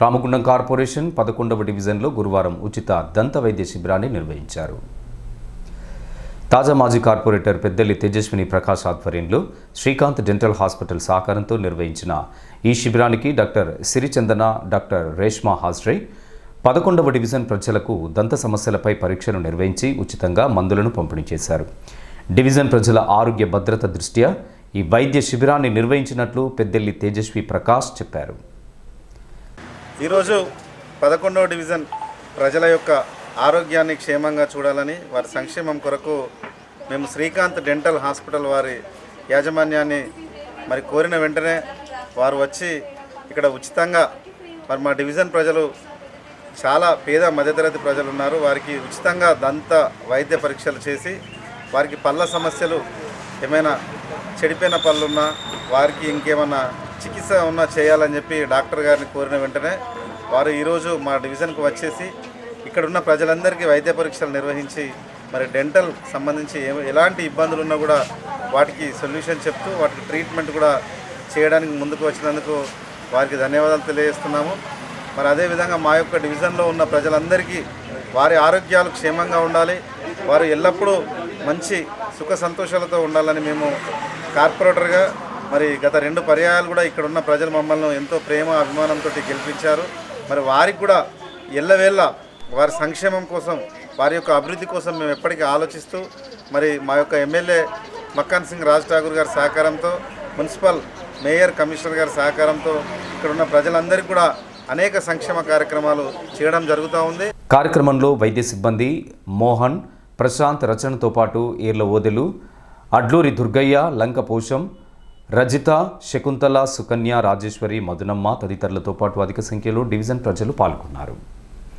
Ramagundam corporation 11వ డివిజన్లో గురువారం ఉచిత దంత వైద్య శిబిరాన్ని నిర్వహించారు. తాజా మాజీ కార్పొరేటర్ పెద్దెల్లి తేజస్విని ప్రకాష్ ఆధ్వర్యంలో శ్రీకాంత్ డెంటల్ హాస్పిటల్ సహకారంతో నిర్వహించిన ఈ శిబిరానికి డాక్టర్ సిరిచందన, డాక్టర్ రేష్మా హాజరై 11వ డివిజన్ ప్రజలకు దంత సమస్యలపై పరీక్షలు నిర్వహించి ఉచితంగా మందులను పంపిణీ చేశారు. డివిజన్ ప్రజల ఆరోగ్య భద్రత దృష్ట్యా ఈ వైద్య శిబిరాన్ని నిర్వహించినట్లు పెద్దెల్లి తేజస్వి ప్రకాష్ చెప్పారు. ఈరోజు 11వ డివిజన్ ప్రజల యొక్క ఆరోగ్యాన్ని క్షేమంగా చూడాలని వారి సంక్షేమం కొరకు మేము శ్రీకాంత్ డెంటల్ హాస్పిటల్ వారి యాజమాన్యాన్ని కోరిన వెంటనే వారు వచ్చి ఇక్కడ ఉచితంగా మా డివిజన్ ప్రజలు చాలా పేద మధ్యతరగతి ప్రజలు ఉన్నారు. వారికి ఉచితంగా దంత వైద్య పరీక్షలు చేసి వారికి పళ్ళ సమస్యలు ఏమైనా చెడిపోయిన పళ్ళున్నా వారికి ఇంకేమన్నా చికిత్స ఉన్నా చేయాలని చెప్పి డాక్టర్ గారిని కోరిన వెంటనే వారు ఈరోజు మా డివిజన్కు వచ్చేసి ఇక్కడ ఉన్న ప్రజలందరికీ వైద్య పరీక్షలు నిర్వహించి డెంటల్ సంబంధించి ఎలాంటి ఇబ్బందులు ఉన్నా కూడా వాటికి సొల్యూషన్ చెప్తూ వాటికి ట్రీట్మెంట్ కూడా చేయడానికి ముందుకు వచ్చినందుకు వారికి ధన్యవాదాలు తెలియజేస్తున్నాము. అదేవిధంగా మా యొక్క డివిజన్లో ఉన్న ప్రజలందరికీ వారి ఆరోగ్యాలు క్షేమంగా ఉండాలి, వారు ఎల్లప్పుడూ మంచి సుఖ సంతోషాలతో ఉండాలని మేము కార్పొరేటర్గా గత 2 పర్యాయాలు కూడా ఇక్కడ ఉన్న ప్రజలు మమ్మల్ని ఎంతో ప్రేమ అభిమానంతో గెలిపించారు. వారికి కూడా ఎల్లవేళ వారి సంక్షేమం కోసం వారి యొక్క అభివృద్ధి కోసం మేము ఎప్పటికీ ఆలోచిస్తూ మా యొక్క ఎమ్మెల్యే మక్కాన్ సింగ్ రాజ్ ఠాకూర్ గారి సహకారంతో, మున్సిపల్ మేయర్ కమిషనర్ గారి సహకారంతో ఇక్కడ ఉన్న ప్రజలందరికీ కూడా అనేక సంక్షేమ కార్యక్రమాలు చేయడం జరుగుతూ ఉంది. కార్యక్రమంలో వైద్య సిబ్బంది మోహన్, ప్రశాంత్, రచనతో పాటు ఈర్ల ఓదెలు, అడ్లూరి దుర్గయ్య, లంక పోషం, రజిత, శకుంతల, సుకన్య, రాజేశ్వరి, మధునమ్మ తదితరులతో పాటు అధిక సంఖ్యలో డివిజన్ ప్రజలు పాల్గొన్నారు.